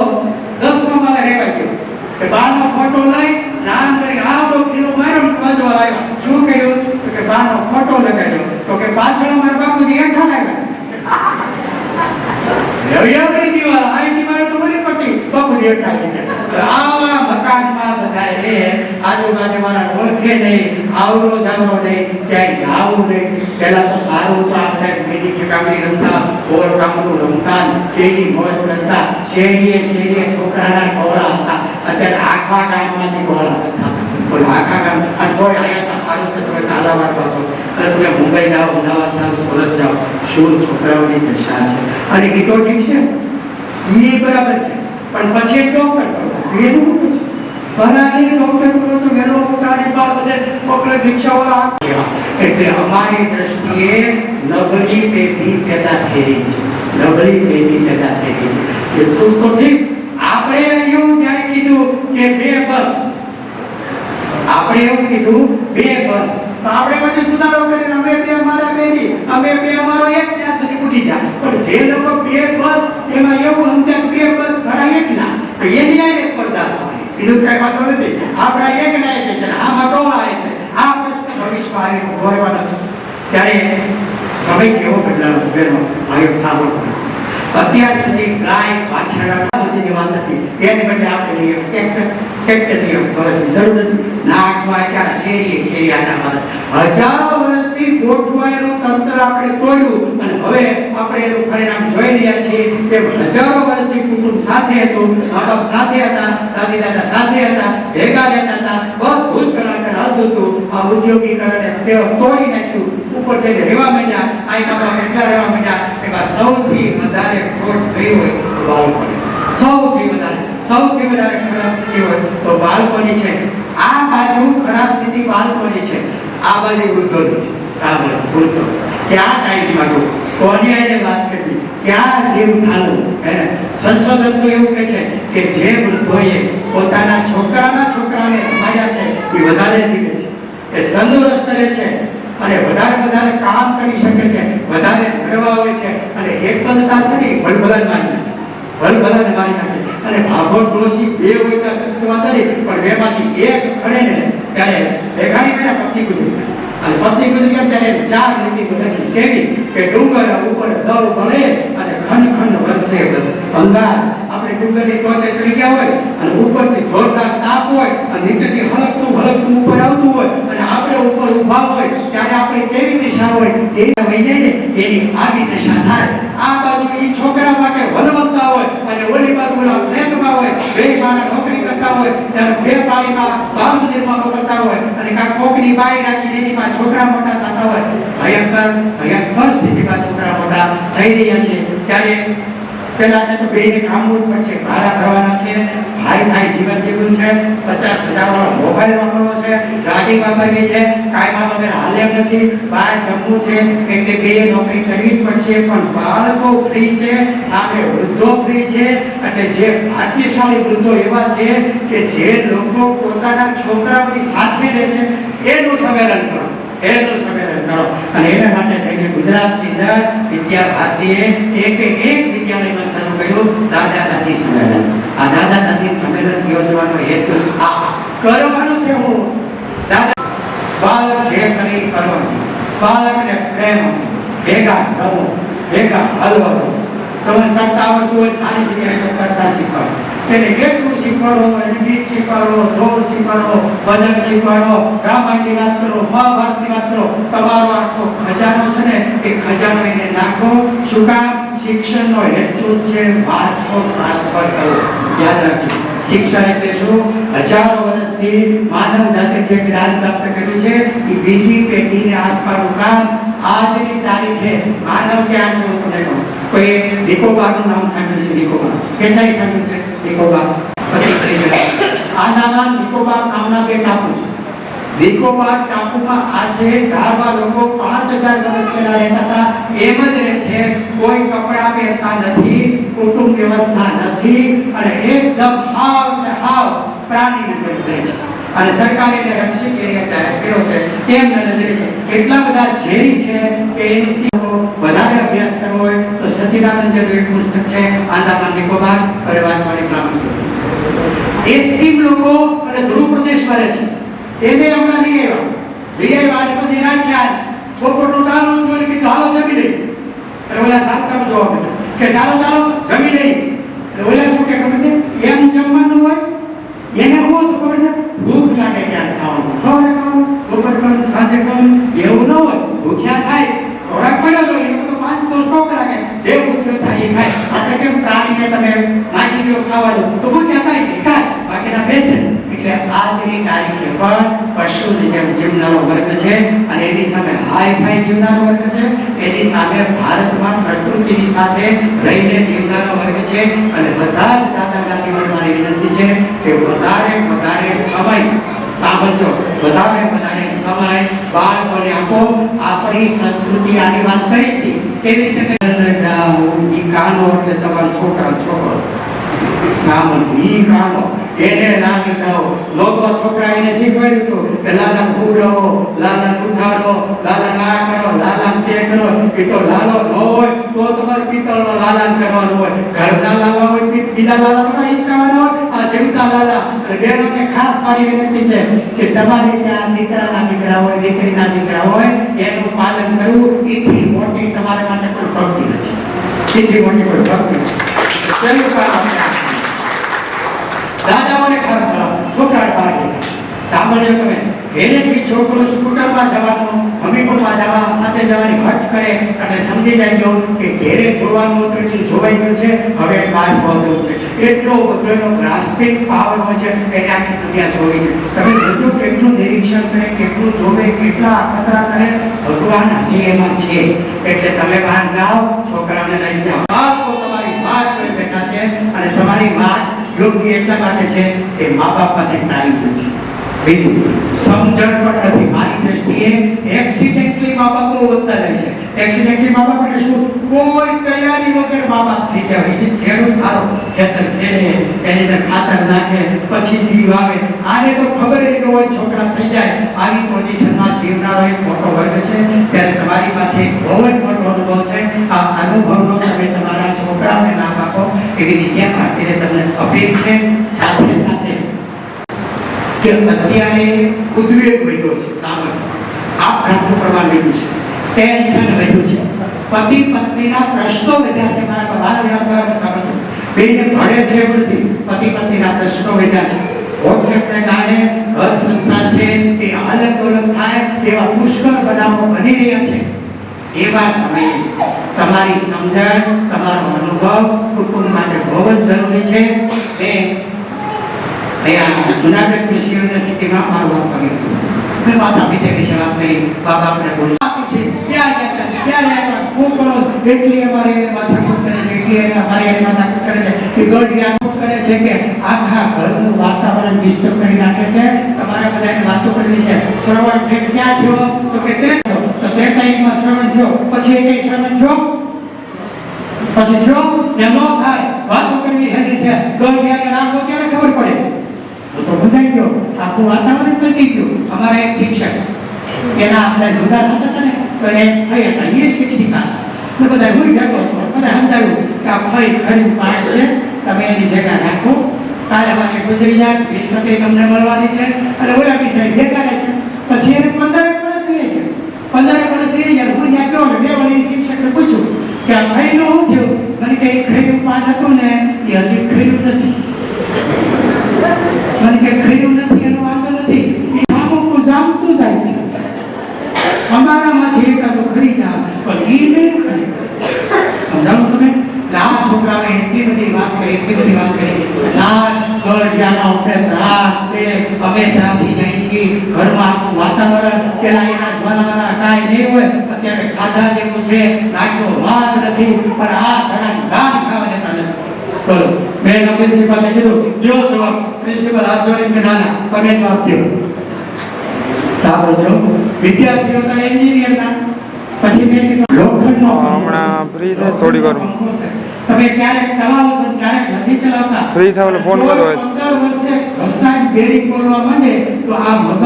10માં મારે રહેવા ગયો કે બાનો ફોટો લઈ નામ કરી આ તો કિલો મારો બાજવા આવ્યા. શું કહ્યું તો કે બાનો ફોટો લગાડ્યો તો કે પાછળ મારા બાપુજી હેઠા આવ્યા એવડી દીવાલ આઈટી મારે તો મને પટી બાપુજી હેઠા આવ્યા. આવા મકાનમાં બધાય છે આજુબાજુ વાળા ઓળખે નહીં આવરો જાવો નહીં ક્યાંય જાવું નહીં. પહેલા તો સારું તો આપણે મેડી ઠેકામણી રમતા ઓર કામનું રમતા કેવી મોજ કરતા શેરીએ છોકરાના ગોળા હતા. અત્યારે આખા ગામમાંથી ગોળા હતા પણ આખા ગામ અને કોઈ અહીંયા સારું છે તમે તાલા વાળવા છો અને તમે મુંબઈ જાઓ અમદાવાદ જાઓ સુરત જાઓ શું છોકરાઓની દશા છે. અને એ તો ઠીક છે એ બરાબર છે પણ પછી એક ડોક્ટર એનું છે ભરાની ડોક્ટર કરો તો વેલો મોટાની બાર બધે ડોક્ટર દીક્ષાઓ આપે. એટલે અમારી દ્રષ્ટિએ નબળી પેઢી પેદા થઈ રહી છે. એટલું તો ઠીક આપણે એવું જાય કીધું કે કે 2 બસ, આપણે એવું કીધું 2 બસ, તો આપણે પછી સુધારો કરીને અમે 2 અમારા 2 ની, અમે 2 અમારો 1 ત્યાં સુધી પૂછી ગયા. પણ જે લોકો 2 બસ એમાં એવું સમજ્યા 2 બસ ઘણા એકલા, તો એની આ સ્પર્ધા થવાની, બીજું કઈ વાતો નથી. આપણા એક ના એક છે, આમાં ટોળા આવે છે. આ પ્રશ્ન ભવિષ્યમાં આવી ગોરવાનો છે. ત્યારે સમય કેવો બદલાયો છે બેનો ભાઈઓ, સાંભળો. અત્યાર સુધી ગાય વાછરડા સુધીની વાત હતી, એની બદલે આપણે ટ્રેક્ટરની જરૂર નથી. નાખવા ક્યાં શેરીએ આના હજારો વર્ષથી ગોઠવાયેલું તંત્ર આપણે તોડ્યું, અને હવે આપણે એનું પરિણામ જોઈ રહ્યા છીએ કે હજારો વર્ષથી કુટુંબ સાથે હતું, મા-બાપ સાથે હતા, દાદી દાદા સાથે હતા, ભેગા રહેતા હતા, બધું જ કલાકાર હાલતું હતું. આ ઉદ્યોગીકરણે તેઓ તોડી નાખ્યું, ઉપર જઈને રહેવા માંડ્યા. આ ગામમાં કેટલા રહેવા માંડ્યા, એમાં સૌથી વધારે ખોટ થઈ હોય તો બાળકોની, સૌથી વધારે ખરાબ સ્થિતિ હોય તો બાળકોની છે. આ બાજુ ખરાબ સ્થિતિ બાળકોની છે, આ બાજુ વૃદ્ધોની છે. સાંભળો, વૃદ્ધો ક્યાં ટાઈમ કાઢો, કોની આને વાત કરવી, ક્યાં જીવ ઠાલવું. સંશોધન તો એવું કહે છે કે જે વૃદ્ધોએ પોતાના છોકરાને રમાડ્યા છે એ વધારે જીવે છે, એ તંદુરસ્ત રહે છે, અને વધારે કામ કરી શકે છે, વધારે ભણવા આવે છે. અને એકલતા છે ને ભલભલાને મારી નાખે. અને ભાગો ડોસી 2 હોય તો વાંધો નહીં, પણ 2 માંથી 1 ખડે ને ત્યારે ભેગાની મેળા પત્ની ગુજરી જાય. અને પત્ની ગુજરી ગયા ત્યારે 4 લીટી બદલી કેવી કે ડુંગર ઉપર દવ ભળે અને ખંડ વરસે અંગાર. આપણે ડુંગરની ટોચે ચડી ગયા હોય અને ઉપરથી જોરદાર તાપ હોય અને નીચેથી હલકતું ઉપર આવતું હોય, અને આપણે ઉપર ઊભા હોય ત્યારે આપણે કેવી દિશા હોય એ વહી જાય ને, એની આગી દિશા થાય. આ બાજુ એ છોકરા માટે વલવત્તા હોય અને ઓલી બાજુ ફ્લેટમાં હોય, 2 માણસ નોકરી કરતા હોય ત્યારે 2 પાળીમાં બાંધ નિર્માણો કરતા હોય, અને કાંઈક કોકની બાઈ રાખીને એની પાસે છોકરા મોટા થતા હોય. ભયંકર સ્થિતિમાં છોકરા મોટા થઈ રહ્યા છે. ત્યારે પેલા તો બેને કામવું પડશે, ભાડા ભરવાના છે, ભાઈ જીવન જીવવું છે, 50,000 વાળો મોબાઈલ વાપરવો છે, ગાડી વાપરવી છે, કાયમા વગર હાલે એમ નથી, બહાર જમવું છે, એટલે 2 નોકરી કરવી જ પડશે. પણ બાળકો ફ્રી છે, આપણે વૃદ્ધો ફ્રી છે. એટલે જે ભાગ્યશાળી વૃદ્ધો એવા છે કે જે લોકો પોતાના છોકરાઓની સાથે રહે છે, એનું સંમેલન કરો. અને એના માટે થઈને ગુજરાતની અંદર વિદ્યા ભારતીએ એક વિદ્યાલયમાં શરૂ કર્યું દાદા દાદી સંમેલન. આ દાદા દાદી સંમેલન યોજવાનો હેતુ આ કરવાનું છે. હું દાદા બાળક જે કરી કરવાનું, બાળકને પ્રેમ, ભેગા રમો, ભેગા હલવો. તમને કરતા આવડતું હોય સારી જગ્યાએ કરતા શીખવાડો, એને કેટલું શીખવાડો, એને ગીત શીખવાડો, ઢોલ શીખવાડો, ભજન શીખવાડો, રામાયણની વાત કરો, મહાભારતની વાત કરો. તમારો આખો ખજાનો છે ને એ ખજાનો એને નાખો. શું કામ? શિક્ષણનો હેતુ છે વારસો ટ્રાન્સફર કરવો. યાદ રાખજો, શિક્ષણ એટલે શું? હજારો વર્ષથી માનવ જાતે જે જ્ઞાન પ્રાપ્ત કર્યું છે એ બીજી પેઢીને આપવાનું કામ. આજની તારીખે માનવ ક્યાં છે હું તમને કહું. કોઈ નિકોબારનું નામ સાંભળ્યું છે? નિકોબાર કેટલાય સાંભળ્યું છે? નિકોબાર આંદામાન નિકોબાર નામના 2 ટાપુ છે. નિકોબાર ટાપુમાં આજે જારવા લોકો 5000 વર્ષ પહેલા રહેતા હતા, એમ જ રહે છે. કોઈ કપડા પહેરતા નથી, કુટુંબ વ્યવસ્થા નથી, અને એકદમ હાવ પ્રાણી નજર રહે છે. અને સરકારે એને રક્ષિત એરિયા જાહેર કર્યો છે, કેમ નજર રહે છે? એટલા બધા ઝેરી છે કે એની વધારે અભ્યાસ કરવો હોય તો સચિદાનંદ જેવું એક પુસ્તક છે આંદામાન નિકોબાર, ઘરે વાંચવાની ભલામણ. એસ્કીમ લોકો અને ધ્રુવ પ્રદેશ વાળે છે, એને હમણાં લઈ આવ્યા અને પછી રાખ્યા. બપોરનું ટાણું જોઈને કીધું હાલો જમી લઈ. અને ઓલા સાતકામ જોવા માંડ્યા કે ચાલો જમી લઈ. એટલે ઓલા શું કે ખબર છે? એમ જમવાનું હોય એને હું તો ખબર છે, ભૂખ લાગે ત્યાં ખાવાનું, બપોર ખાવાનું, સાંજે ખાવાનું, એવું ન હોય. ભૂખ્યા થાય ખોરાક પડ્યો તો એ તો 5 કોષ સ્ટોક રાખે, જે ભૂખ્યો થાય એ ખાય. આપણે કેમ પ્રાણીને તમે નાખી દો ખાવાનું તો ભૂખ્યા થાય એ ખાય, બાકીના બેસે. એટલે આજની તારીખે પણ પશુની જેમ જીવનારો વર્ગ છે, અને એની સામે હાઈ જીવનારો વર્ગ છે. એની સામે ભારતમાં પ્રકૃતિની સાથે રહીને જીવનારો વર્ગ છે. અને બધા જ દાદા દાદીઓને મારી વિનંતી છે કે વધારે સમય, સાંભળજો, વધારે સમય બાળકોને આપો. આપણી સંસ્કૃતિ આની વાત કરી હતી કેવી રીતે કાનો એટલે તમારો છોકરો સામન ઈ કામો એને લાગી જાઓ. લોકો છોકરા એને શીખવાડ્યું હતું કે લાલા ખૂબ રહો, લાલા ઉઠાડો, લાલા ના કરો, લાલા તે કરો. એ તો લાલો ન હોય તો તમારે પિત્તળનો લાલાન કરવાનું હોય. ઘરના લાલા હોય બીજા લાલા હિંચકાવાના હોય. આ જીવતા લાલા બહેનોને ખાસ મારી વિનંતી છે કે તમારે ત્યાં દીકરાના દીકરા હોય, દીકરીના દીકરા હોય, એનું પાલન કરવું. એથી મોટી તમારા માટે કોઈ ભક્તિ નથી. એથી મોટી કોઈ ભક્તિ નથી. દાદાઓને ખાસ છોકરા પાડે સાંભળ્યો તમે એને બી છોકરો સ્કૂટરમાં જવાનો, હમીપુરમાં જવા સાથે જવાની હટ કરે અને સમજી જાય કે ઘેરે જોવાનું હતું એટલું જોવાઈ ગયું છે, હવે બહાર જવું છે. એટલો બધો એનો ગ્રાસ્પિંગ પાવર હોય છે એને આખી દુનિયા જોવી છે. તમે જોજો કેટલું નિરીક્ષણ કરે, કેટલું જોવે, કેટલા અખતરા કરે. ભગવાન હજી એમાં છે. એટલે તમે બહાર જાઓ, છોકરાઓને લઈ જાઓ. બાળકો તમારી વાત જોઈ બેઠા છે અને તમારી વાત યોગ્ય એટલા માટે છે કે મા બાપ પાસે ટાઈમ નથી. બીજું સમજણ પણ નથી. મારી દ્રષ્ટિએ એક્સિડેન્ટલી મા બાપ બહુ વધતા જાય છે. એક્સિડેન્ટલી મા બાપ એટલે શું? કોઈ તૈયારી વગર મા બાપ થઈ ગયા હોય. ખેડૂત સારો ખેતર ખેડે, એની અંદર ખાતર નાખે, પછી બી વાવે. આને તો ખબર જ ન હોય છોકરા થઈ જાય. આવી પોઝિશનમાં જીવનારો એક મોટો વર્ગ છે. ત્યારે તમારી પાસે બહુ જ મોટો અનુભવ છે. આ અનુભવનો તમે તમારા છોકરાઓને નામ આપો એવી વિદ્યા ભારતીને તમને અપીલ છે. સાથે સાથે કે અત્યારે ઉદ્વેગ વધ્યો છે. સામજો આપઘાતનું પ્રમાણ વધ્યું છે, ટેન્શન વધ્યું છે, પતિ પત્નીના પ્રશ્નો વધ્યા છે. મારા બાળ વ્યવહાર સમજો બેને ભળે છે વૃદ્ધિ, પતિ પત્નીના પ્રશ્નો વધ્યા છે. વોટ્સએપને કારણે ઘર સંસાર છે એ અલગ અલગ થાય એવા પુષ્કળ બનાવો બની રહ્યા છે. એવા સમયે તમારી સમજણ, તમારો અનુભવ કુટુંબ માટે બહુ જ જરૂરી છે. જુનાગઢ કૃષિ યુનિવર્સિટીમાં મારું કર્યું. મેં માતા પિતા વિશે વાત કરી, બાબા આપણે બોલવા છે ક્યાં હું કરો એટલી અમારે માથાકૂટ કરે છે, એટલી અમારે માથાકૂટ કરે છે કે ગોળિયા કરે છે કે આખા ઘરનું વાતાવરણ ડિસ્ટર્બ કરી નાખે છે. તમારા બધાને વાતો કરવી છે. શ્રવણ ભેટ ક્યાં થયો તો કે તે ટાઈમમાં શ્રવણ થયો, પછી એ કઈ શ્રવણ થયો, પછી થયો એમ ન થાય. વાતો કરવી હેલી છે. ગોળિયાને રાખો ત્યારે ખબર પડે તો બધાઈ ગયો, આખું વાતાવરણ બદલી ગયું. અમારા એક શિક્ષક એના આપણે જુદા થતા હતા ને તો એ ફઈ હતા, એ શિક્ષિકા બધા ભૂલ ગયો. બધા સમજાવ્યું કે આ ફઈ ખરી પાઠ છે, તમે એની ભેગા રાખો, કાલે મારે ગુજરી જાય વિશ્વતે તમને મળવાની છે અને ઓલા વિષય ભેગા રાખે. પછી એને 15 વર્ષ રહી ગયા. 15 વર્ષ રહી ગયા. હું ત્યાં ગયો ને 2 વર્ષ શિક્ષકને પૂછ્યું કે આ ફઈનું શું થયું? મને કે ખરીનું પાઠ હતું ને એ હજી ખરીનું નથી. મને કે ખરીદું નથી એનો વાંધો નથી, એ અમુક જામતું જાય છે. અમારામાંથી એકાદો ખરીદા પણ એ નહીં ખરીદ. સમજાવું તમે? આ છોકરાઓએ એટલી બધી વાત કરી સાત ગળિયાનો અમને ત્રાસ છે, અમે ત્રાસી જાય છીએ. ઘરમાં આખું વાતાવરણ પેલા એના જમાનામાં કાંઈ નહીં હોય, અત્યારે ખાધા જેવું છે, નાખ્યો વાત નથી, પણ આ જણા ગામ ખાવા દેતા નથી. બોલો મેં પ્રિન્સિપાલને કીધું જો જવાબ. પ્રિન્સિપાલ હાથ જોડીને કે ના તમે જવાબ દો. સાંભળજો, વિદ્યાર્થીઓ તો એન્જિનિયરના, પછી મેં કીધું લોખંડનો હમણાં ફ્રી થાય થોડી વાર તમે ક્યારેક ચલાવો છો ક્યારેક નથી ચલાવતા. ફ્રી થવાનો ફોન કરો. 15 વર્ષે ઘસાઈ બેરિંગ બોલવા માંડે તો આ મગજ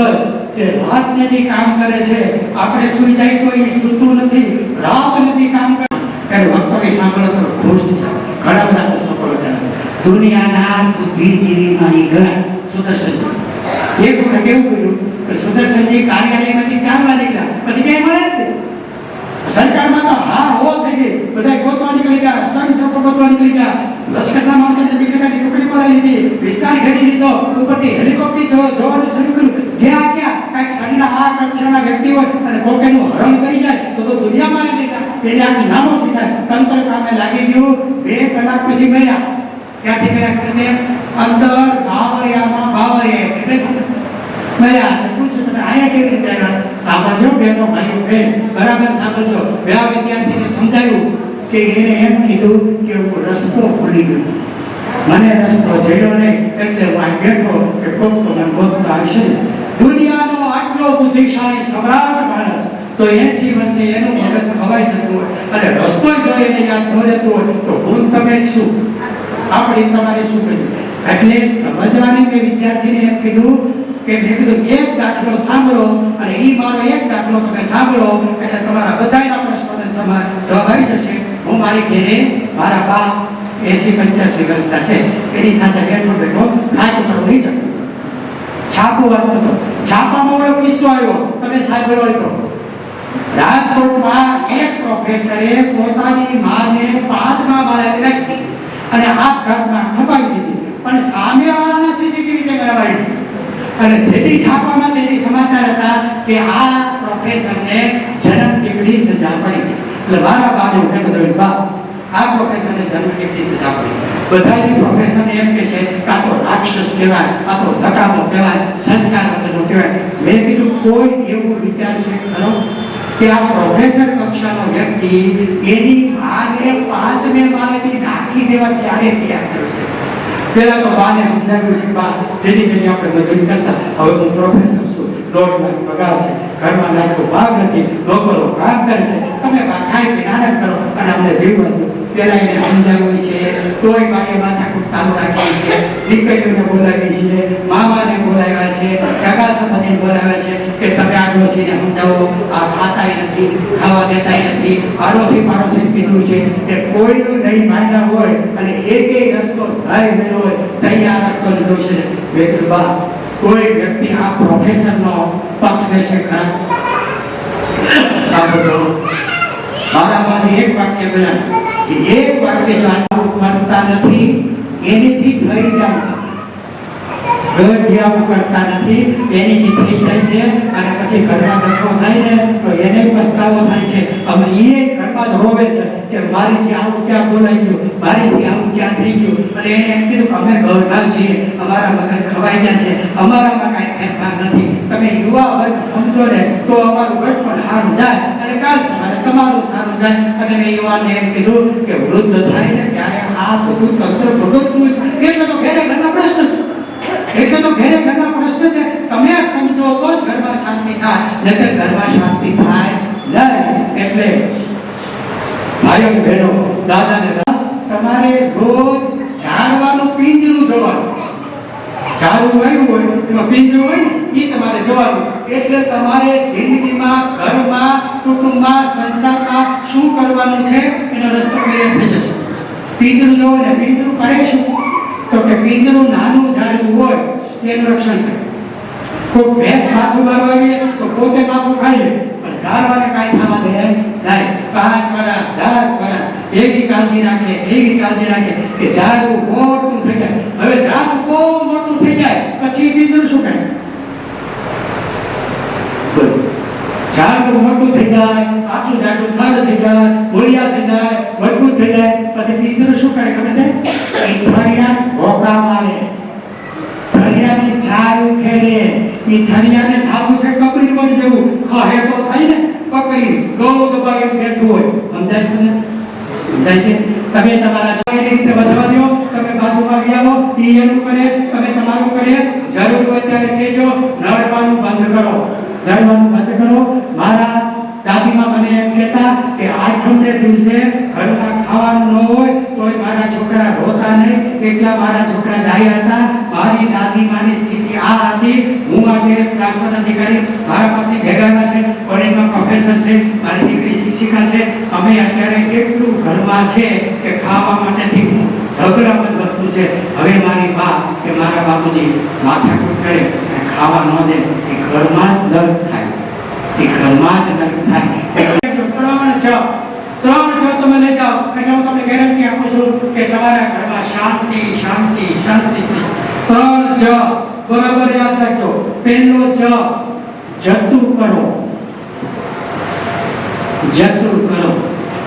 જે રાત નથી કામ કરે છે, આપણે સુઈ જાય તો એ સૂતું નથી, રાત નથી કામ કરે. ત્યારે વક્તવ્ય સાંભળો તો ખુશ થઈ જાવ. ઘણા બધા પ્રશ્નો કરો છે. દુનિયાના બુદ્ધિજીવી મારી ઘર સુદર્શનજી એક વખત કેવું કર્યું કે સુદર્શનજી કાર્યાલયમાંથી ચાલવા નીકળ્યા, પછી ક્યાંય મળે જ નહીં. સરકારમાં તો હા હો થઈ ગઈ, બધા ગોતવા નીકળી ગયા, સ્વયંસેવકો ગોતવા નીકળી ગયા, લશ્કરના માણસોને દીકરાની ટુકડી પડાવી લીધી, વિસ્તાર ઘડી લીધો, ઉપરથી હેલિકોપ્ટર જોવાનું શરૂ કર્યું. ક્યાં કાંઈક શરીરના આ કક્ષાના વ્યક્તિ હોય અને કોકેનું હરણ કરી જાય તો દુનિયામાં નથી એને આખી નામો શીખાય. તંત્ર કામે લાગી ગયું. 2 કલાક પછી મળ્યા. ક્યાંથી મળ્યા કરે છે? અંદર બાવળિયા મળ્યા. પૂછ્યું તમે આયા કેવી રીતે આવ્યા? સાંભળજો બહેનો ભાઈઓ બહેન બરાબર સાંભળજો. બે વિદ્યાર્થીને સમજાયું કે એને એમ કીધું કે રસ્તો ખુલી ગયો, મને રસ્તો જડ્યો નહીં એટલે હું બેઠો કે કોક તો મને ગોતતો આવશે. દુનિયાનો આટલો બુદ્ધિશાળી સમ્રાટ માણસ તો 80 વર્ષે એનું મગજ ખવાઈ જતું હોય અને રસ્તો જોઈએ એને યાદ ન રહેતું હોય તો હું તમે શું? આપણી તમારે શું કહેવું. એટલે સમજવાની મેં વિદ્યાર્થીને એમ કીધું કે મેં કીધું એક દાખલો સાંભળો અને એ મારો એક દાખલો તમે સાંભળો એટલે તમારા બધાના પ્રશ્નોને જવાબ આવી જશે. હું મારી ઘેરે મારા બાપ 80-85 વર્ષના છે એની સાથે બેઠો ખાય તો નહીં શકું. છાપું વાંચતો હતો. છાપામાં એવો કિસ્સો આવ્યો, તમે સાંભળ્યો હોય તો. રાજકોટમાં એક પ્રોફેસરે પોતાની માને 5મા માળે રાખી અને આ ઘરમાં ખપાવી દીધી, પણ સામેવાળાના સીસીટીવી કેમેરા વાળી અને જેથી છાપામાં તેથી સમાચાર હતા કે આ પ્રોફેસરને જન્મ ટીપડી સજા પડી છે. એટલે મારા બાને ઉઠે બધો બા આ પ્રોફેસરને જન્મ ટીપડી સજા પડી. બધાની પ્રોફેસરને એમ કહે છે કે આ તો રાક્ષસ કહેવાય, આ તો ધકામો કહેવાય, સંસ્કાર વગરનો કહેવાય. મેં કીધું કોઈ એવું વિચારશે ખરો કે આ પ્રોફેસર કક્ષાનો વ્યક્તિ એની આગે 5મે માળેથી નાખી દેવા ક્યારે તૈયાર થયો છે? પેલા તો બાને સમજાવ્યું છે બા જેની તેની આપણે મજૂરી કરતા, હવે હું પ્રોફેસર છું, 1.5 લાખ પગાર છે, ઘરમાં નાખો ભાગ નથી, નોકરો કામ કરે છે, તમે ખાઈ પી નાટક કરો અને અમને જીવન દો. પેલા એને સમજાવ્યું છે, તોય બાએ માથાકૂટ ચાલુ રાખી છે, દીકરીઓને બોલાવી છે, મામાને બોલાવ્યા છે, સગા સંબંધીને બોલાવ્યા છે કે તમે આ ડોશીને સમજાવો, આ ખાતાય નથી, ખાવા દેતાય નથી, પાડોશી કીધું છે કે કોઈનું નહીં માન્યા હોય અને એકેય રસ્તો થઈ ગયો હોય તૈયાર રસ્તો લીધો છે. વેકબા કોઈ વ્યક્તિ આ પ્રોફેસરનો પક્ષ લેશે ખરા? સાંભળો, મારા પાસે એક વાક્ય બોલ્યા કે એક વાક્ય ચાલુ કરતા નથી એનીથી થઈ જાય છે, ગઢિયાઓ કરતા નથી એનીથી થઈ જાય છે અને પછી ઘરમાં ધક્કો થાય ને તો એને પસ્તાવો થાય છે. હવે એ ઘરમાં જ રોવે છે કે મારીથી આવું ક્યાં બોલાઈ ગયું, મારીથી આવું ક્યાં થઈ ગયું. અને એને એમ કીધું કે અમે ગૌરવ છીએ, અમારા મગજ ખવાઈ ગયા છે, અમારામાં કાંઈ ફેરફાર નથી. તમે યુવા વર્ગ સમજો ને તો અમારું વર્ગ પણ સારું જાય અને કાલ સવારે તમારું સારું જાય. અને મેં યુવાને એમ કીધું કે વૃદ્ધ થાય ને ત્યારે આ બધું તંત્ર ભગતનું એટલે તો ઘરે ઘરના પ્રશ્ન છે, એટલે તો ઘરે ઘરના પ્રશ્ન છે. તમે સમજો તો જ ઘરમાં શાંતિ થાય, નહીંતર ઘરમાં શાંતિ થાય નહીં. એટલે ભાઈઓ બહેનો, દાદા ને તમારે રોજ ઝાડવાનું પિંજરું જોવાનું. ઝાડવું આવ્યું હોય એમાં પિંજરું હોય એ તમારે જોવાનું. એટલે તમારે જિંદગીમાં, ઘરમાં, કુટુંબમાં, સંસારમાં શું કરવાનું છે એનો રસ્તો ક્લિયર થઈ જશે. પિંજરું જોવો ને, પિંજરું કરે શું તો કે પિંજરું નાનું ઝાડવું હોય એનું રક્ષણ કરે. કોઈ ભેંસ માથું મારવા આવીએ તો પોતે માથું ખાઈ લે, પણ ઝાડવાને કાંઈ થવા દે નહીં. 5 વર્ષ 10 વર્ષ એવી કાળજી રાખે કે ઝાડવું મોટું થઈ જાય. હવે ઝાડવું બહુ મોટું થઈ જાય પછી પિંજરું શું કરે? ઝાડવું મોટું થઈ જાય, આટલું ઝાડવું થડ થઈ જાય, મૂળિયા થઈ જાય, મજબૂત થઈ જાય, પછી પિંજરું શું કરે ખબર છે? થળિયા ભોકા મારે, થળિયાની છાલ ખેડે. એ થળિયાને થાવું છે કબરી પર જેવું, ખહે તો થાય ને પકડી ગૌ દબાવી બેઠું હોય. સમજાય છે ને? સમજાય છે? તમે તમારા છોકરાને રીતે વધવા દો, તમે બાજુમાં આવો, એ એનું કરે, તમે તમારું કરે. જરૂર હોય ત્યારે કહેજો, નડવાનું બંધ કરો. મારા દાદીમાં મને એમ કહેતા કે આઠમને દિવસે ઘરમાં ખાવાનું ન હોય તોય મારા છોકરા રોતા નહીં, એટલા મારા છોકરા ડાયા હતા. મારી દાદીમાની સ્થિતિ આ હતી. હું આજે ટ્રાન્સફર અધિકારી મારા પત્ની ભેગાના છે, કોલેજમાં પ્રોફેસર છે, મારી દીકરી શિક્ષિકા છે. અમે અત્યારે એટલું ઘરમાં છે કે ખાવા માટેથી ઝઘડામાં વસ્તુ છે. હવે મારી બા કે મારા બાપુજી માથાકૂટ કરે અને ખાવા ન દે, એ ઘરમાં જ દર્દ થાય, ત્રણ છ તમે લઈ જાઓ એટલે હું તમને ગેરંટી આપું છું કે તમારા ઘરમાં શાંતિ. 3 જ બરાબર યાદ રાખજો. પહેલો જ જતું કરો.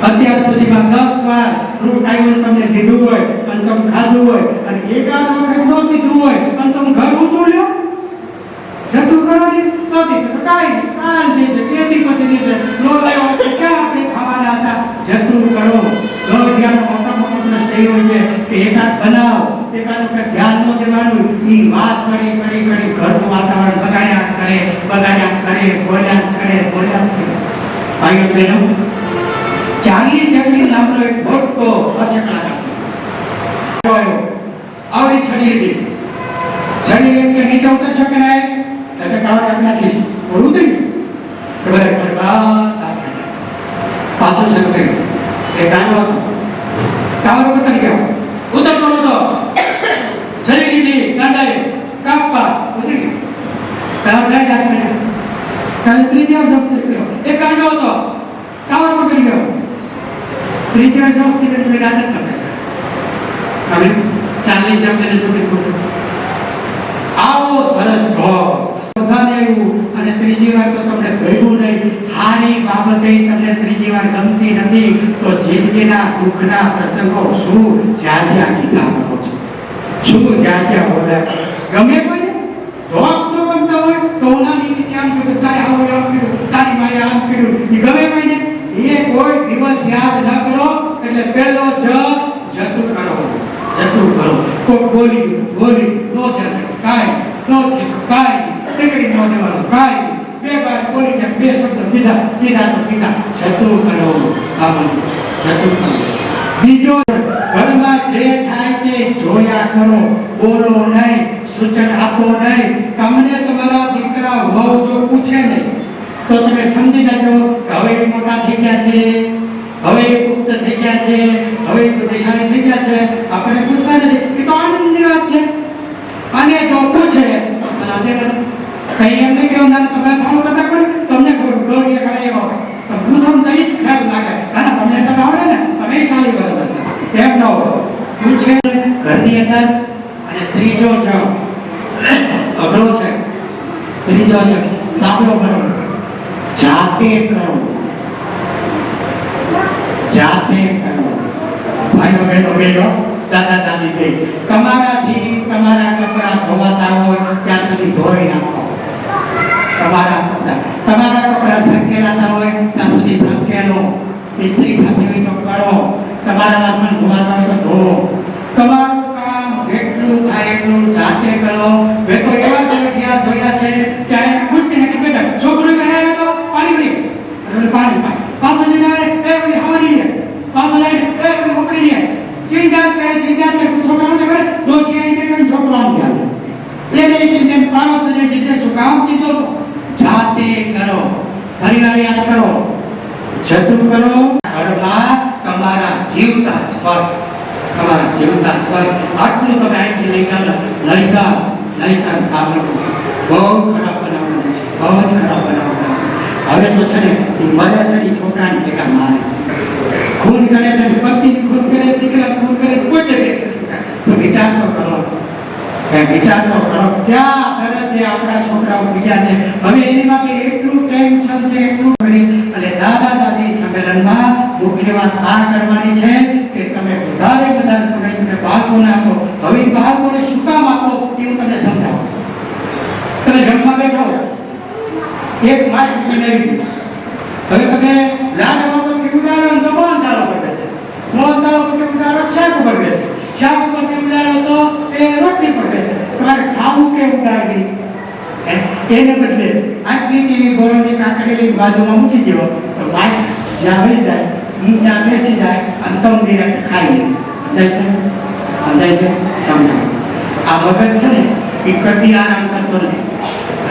અત્યાર સુધીમાં 10 વાર ફ્રૂટ આવ્યું તમને દીધું હોય અને તમે ખાધું હોય અને એકાદ વખત ન દીધું હોય અને તમે ઘર ઊંચું લ્યો, જતું કરો ને તો કાંઈ નહીં, કાલ દેશે, તેથી પછી દેશે. નો લાવ્યો ક્યાં આપણે ખાવાના હતા? જતું કરો. દોઢિયાનો મોટો પ્રશ્ન થઈ હોય છે કે એકાદ બનાવ, એકાદ વખત ધ્યાન ન દેવાનું. એ વાત કરી ઘરનું વાતાવરણ બગાડ્યા કરે, બોલ્યા કરે. ભાઈઓ બહેનો, ચાર્લી ચેપ્લિન નામનો એક મોટો હાસ્ય કલાકાર આવડી છડી લીધી, છડી લઈને કે નીચે ઉતરશો કે નહીં, એટલે કાવડ આપી નાખીશ, ઓલું ઉતરી ગયું ખબર પડે પાછો શરૂ કર્યો. એ કાનો હતો, કાવડ ઉપર ચડી ગયો, ઉતરતો નતો, છડી લીધી, દાંડાએ કાપવા ઉતરી ગયો. કાવડ જાય આપી કાલે ત્રીજા દિવસ કર્યો, એ કાનો હતો, કાવડ ઉપર ચડી ગયો, ત્રીજા દિવસ થી તમે રાત જ કરે હવે 40 જણને શું કીધું, આવો સરસ ઢોળ બધાને આવ્યું. અને ત્રીજી વાર તો તમને ભેગું નહીં, હારી બાબતે તમને ત્રીજી વાર ગમતી નથી તો જિંદગીના દુઃખના પ્રસંગો શું જાગ્યા કીધા કરો છો, શું જાગ્યા બોલ્યા ગમે કોઈને જોક્સ નો ગમતા હોય તો ઓનાની રીતે આમ કીધું, તારે આવું આમ કીધું, તારી માએ આમ કીધું, એ ગમે કોઈને એ કોઈ દિવસ યાદ ન કરો. એટલે પહેલો જતું કરો, જતું કરો. કોઈ બોલી નો જાતે કાઈ નો છે કાઈ ટીકડી નો દેવાનો કાઈ બે વાર બોલી જાય, બે શબ્દ કીધા તો કીધા, જતું કરો. જતું કરો. બીજો ઘરમાં જે થાય તે જોયા કરો, બોલો નહીં, સૂચન આપો નહીં. તમને તમારા દીકરા વહુ જો પૂછે નહીં તો તમે સમજી જજો કે હવે મોટા થઈ ગયા છે, હવે પુખ્ત થઈ ગયા છે, હવે બુદ્ધિશાળી થઈ ગયા છે. આપણે પૂછતા નથી, એ તો આનંદની વાત છે. અને જો પૂછે તો સલાહ દેજો. કઈ એમ નહીં કેવું ના તમે ફોન કરતા કોઈ તમને ગોળીએ ખાય એવો હોય તો પૂછો નહીં ખરાબ લાગે, કારણ તમને તમે આવડે ને તમે શાળી બરાબર એમ ન હોય. પૂછે ઘરની અંદર. અને ત્રીજો છે અઘરો છે, ત્રીજો છે સાંભળો બરાબર, જાતે કરો, જાતે કરો. ભાઈઓ બહેનો બેનો દાદા દાદી કહે તમારાથી તમારા કપડા ધોવાતા હોય ત્યાં સુધી ધોઈ નાખો. તમારા કપડા સંકેલાતા હોય ત્યાં સુધી સંકેલો. ઇસ્ત્રી થતી હોય તો કરો, તમારા વાસણ ધોવાતા હોય તો ધોવો. તમારું કામ જેટલું થાય એટલું જાતે કરો. મેં તો એવા જગ્યા જોયા છે કે આ ખુરશી નાખી બેઠા, છોકરો કહે તો પાણી પી પાણી પાય, પાછો જઈને એ બધી હવાની લે, પાછો જઈને એ બધી ઉકળી લે. સિંગાર કહે છોકરાઓ કરે દોષી આઈ કે છોકરો આમ ગયા એ નહીં ચિંતન પાડો તો જે સિદ્ધે શું કામ ચીતો જાતે કરો. ફરીવાર યાદ કરો, જતું કરો. ઘરમાં તમારા જીવતા સ્વર્ગ, તમારા જીવતા સ્વર્ગ આટલું તમે અહીંથી લઈ ચાલો. નહીતર સાંભળો બહુ ખરાબ બનાવવાનું છે, બહુ જ ખરાબ બનાવવાનું છે. હવે તો છે ને એ મરે છે એ છોકરાને ટેકા મારે છે, ખૂન કરે છે, પતિની ખૂન કરે, દીકરા ખૂન કરે, કોઈ જગ્યાએ છે. તો વિચાર તો કરો, વિચાર તો કરો ક્યાં દરજ્જે આપણા છોકરાઓ બીજા છે. હવે એની માટે એટલું ટેન્શન છે, એટલું કરી. અને દાદા દાદી સંમેલનમાં મુખ્ય વાત આ કરવાની છે કે તમે વધારે સમય તમે બાળકોને આપો. હવે બાળકોને શું કામ આપો એ હું તમને સમજાવું. તમે જમવા બેઠો એક માસ બનાવી, હવે તમે લાડ ઉપર કે ઉડાડો તો મોહન દાળ ઉપર બેસે, મોહન દાળ ઉપર કે ઉડાડો શાક ઉપર બેસે, શાક ઉપર કે ઉડાડો તો એ રોટલી પર બેસે. તમારે ખાવું કે ઉડાડી એને બદલે આટલી કેવી ગોળની કાકડી લઈ બાજુમાં મૂકી દો તો બાઈક જ્યાં આવી જાય ઈ ત્યાં બેસી જાય અને તમે ડિરેક્ટ ખાઈ લે. સમજાય છે? સમજાય. આ મગજ છે ને એ કદી આરામ કરતો નથી,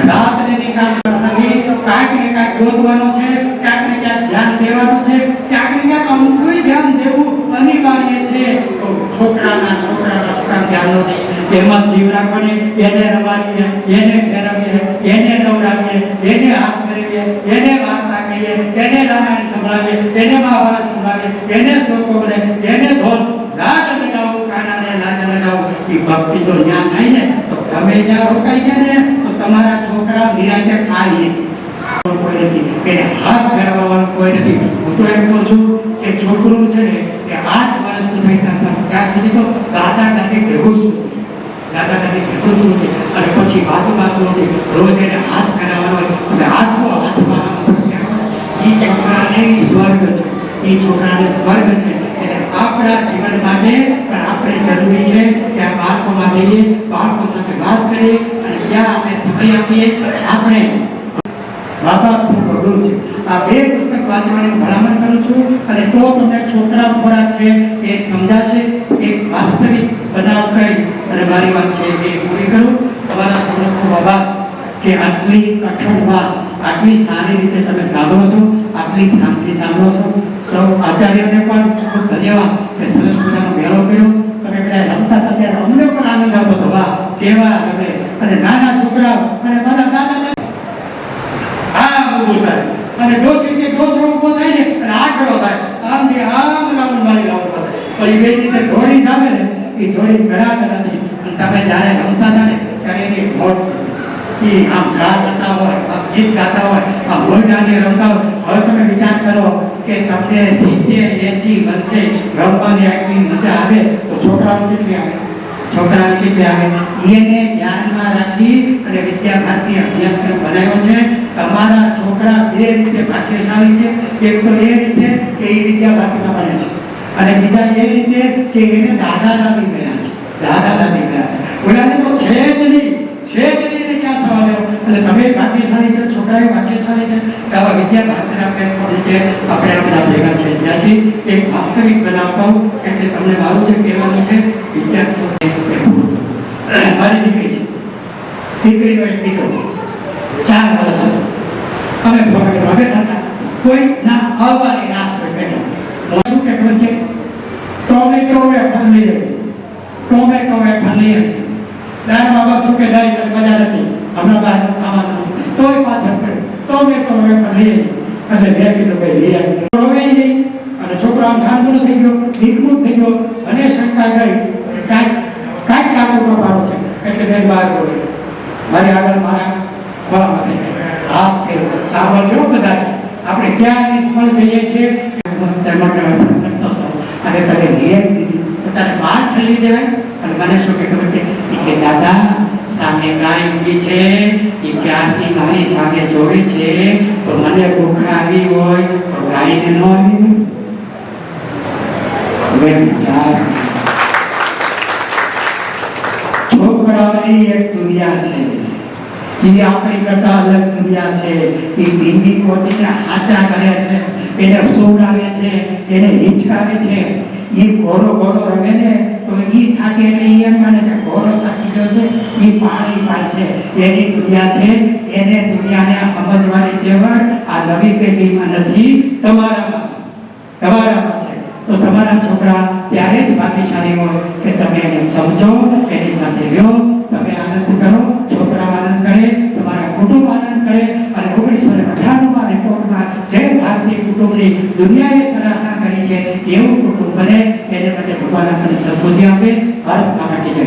રાત ને કામ કરતો નથી. ક્યાંક ને ક્યાંક ગોતવાનો છે, ક્યાંક ને ક્યાંક ધ્યાન દેવાનું છે, ક્યાંક ને ક્યાંક અમુક ધ્યાન દેવું અનિવાર્ય છે. તો છોકરાના શું કામ ધ્યાન નથી? એમાં જીવ રાખવાની, એને રમાડીએ, એને ફેરવીએ, એને નવડાવીએ, એને હાથ ફેરવીએ, એને વાર્તા કહીએ, એને રામાયણ સંભળાવીએ, એને મહાભારત સંભળાવીએ, એને શ્લોકો બોલે, એને ધોલ લાડ લગાવું, કાનાને લાડ લગાવું. એ ભક્તિ તો જ્યાં થાય ને તો તમે જ્યાં રોકાઈ ગયા ને તો તમારા છોકરા નિરાંતે ખાય કોઈ નથી, એને હાથ ફેરવવાનું કોઈ નથી. હું તો એમ કહું છું કે છોકરું છે ને એ 8 વર્ષનું થઈ ત્યાં સુધી તો દાદા દાદી ભેગું શું, દાદા દાદી ભેગું શું છે. અને પછી બાજુમાં શું છે, રોજ એને હાથ ફેરવવાનો હોય અને હાથમાં એ છોકરાને સ્વર્ગ છે, એ છોકરાને સ્વર્ગ છે. એટલે આપણા જીવન માટે પણ આપણે જરૂરી છે કે આ બાળકોમાં જઈએ, બાળકો સાથે વાત કરીએ અને ત્યાં આપણે સમય આપીએ. આપણે બાબા ખૂબ અઘરું છે. આ 2 પુસ્તક વાંચવાની ભલામણ કરું છું અને તો તમને છોકરા ખોરાક છે એ સમજાશે. એક વાસ્તવિક બનાવ કરી અને મારી વાત છે એ પૂરી કરું. તમારા સૌનો ખૂબ આભાર કે આટલી કઠણ વાત આટલી સારી રીતે તમે સાંભળો છો, આટલી ધ્યાનથી સાંભળો છો. સૌ આચાર્યને પણ ખૂબ ધન્યવાદ કે સરસ મજાનો મેળો કર્યો. તમે બધા રમતા હતા ત્યારે અમને પણ આનંદ આવતો હતો. વાહ, કેવા રમે! અને નાના છોકરાઓ અને મારા દાદા આ ઊભું થાય અને ડોસી કે ડોસો ઊભો થાય ને અને આખડો થાય આમથી આમ રાઉન્ડ મારી લાવતો થાય. પણ એ બે રીતે જોડી જામે ને એ જોડી કરાતા નથી. અને તમે જ્યારે રમતા હતા ને ત્યારે એની મોટ આમ ગા ગાતા હોય, આમ ગીત ગાતા હોય, આમ ભોજનાની રમતા હોય. હવે તમે વિચાર કરો કે તમને 70-80 વર્ષે રમવાની આટલી મજા આવે તો છોકરાઓ કેટલી આવે? છોકરાઓ કેટલી આવે? એને ધ્યાનમાં રાખી અને વિદ્યા ભારતી અભ્યાસક્રમ બનાવ્યો છે. તમારા છોકરા બે રીતે ભાગ્યશાળી છે. એક તો એ રીતે કે એ વિદ્યા ભારતીમાં ભણે છે અને બીજા એ રીતે કે એને દાદા દાદી મળ્યા છે. દાદા દાદી મળ્યા છે. ઓલાને તો છે જ નહીં, છે જ નહીં ને ક્યાં સવાલ આવ્યો? અને તમે ભાગ્યશાળી છો, છોકરાએ ભાગ્યશાળી છે. આવા વિદ્યા ભારતીના પ્લેટફોર્મ છે. આપણે આ બધા ભેગા છે ત્યાંથી એક વાસ્તવિક બનાવ કહું એટલે તમને મારું જે કહેવાનું છે વિદ્યાર્થીઓને એ પૂરું. મારી દીકરી છે, દીકરીનો એક દીકરો 4 વર્ષ અમે ભગત હતા. કોઈ ના આવવાની રાત હોય બેઠો શું કે ખબર છે? ટોમેટો વેફર લઈ આવી, ટોમેટો વેફર લઈ આવી. દાદા બાબા શું કે દાઈ તને મજા નથી, હમણાં બહારનું ખાવાનું, તોય પાછળ પડે ટોમેટો વેફર લઈ આવી. અને મેં કીધું ભાઈ લઈ આવી હવે નહીં. અને છોકરો આમ શાંત થઈ ગયો, દીકરું થઈ ગયો. અને શંકા ગઈ કાંઈક કાચો પાડો છે એટલે મેં બહાર બોલી મારી આગળ મારા ખોળા માટે છે. હાથ ફેરવો, સાંભળજો બધા. આપણે ક્યાં નિષ્ફળ જઈએ છીએ અને કਦੇ રિએક્ટ દીધી પોતાને બહાર ઠેલી દેવાય. અને મને શું કે ખબર છે કે દાદા સામે ગાય ઊભી છે, એ ક્યારથી મારી સામે જોડે છે તો મને ભૂખ આવી હોય તો ગાયને ન આવી હોય. છોકરાઓની એક દુનિયા છે, એ આપણી કરતા અલગ દુનિયા છે. એ ભીંગી કોટીને હાચા કરે છે, એને સુવડાવે છે, એને હિચકાવે છે. એ ઘોડો રમે ને તો એ થાકે એટલે એમ માને છે ઘોડો થાકી ગયો છે, એ પાણી પાય છે. એની દુનિયા છે. એને દુનિયાને સમજવાની ટેવડ આ નવી પેઢીમાં નથી, તમારામાં છે. તમારામાં છે. તો તમારા છોકરા ત્યારે જ ભાગ્યશાળી હોય કે તમે એને સમજો, એની સાથે રહ્યો, તમે આનંદ કરો, છોકરા આનંદ કરે, તમારા કુટુંબ આનંદ કરે. અને 1998માં રિપોર્ટમાં જે ભારતીય કુટુંબની દુનિયાએ સરાહના કરી છે એવું કુટુંબ બને. એને માટે ભગવાન આપણને સદબુદ્ધિ આપે. ભારત માતા કી જય.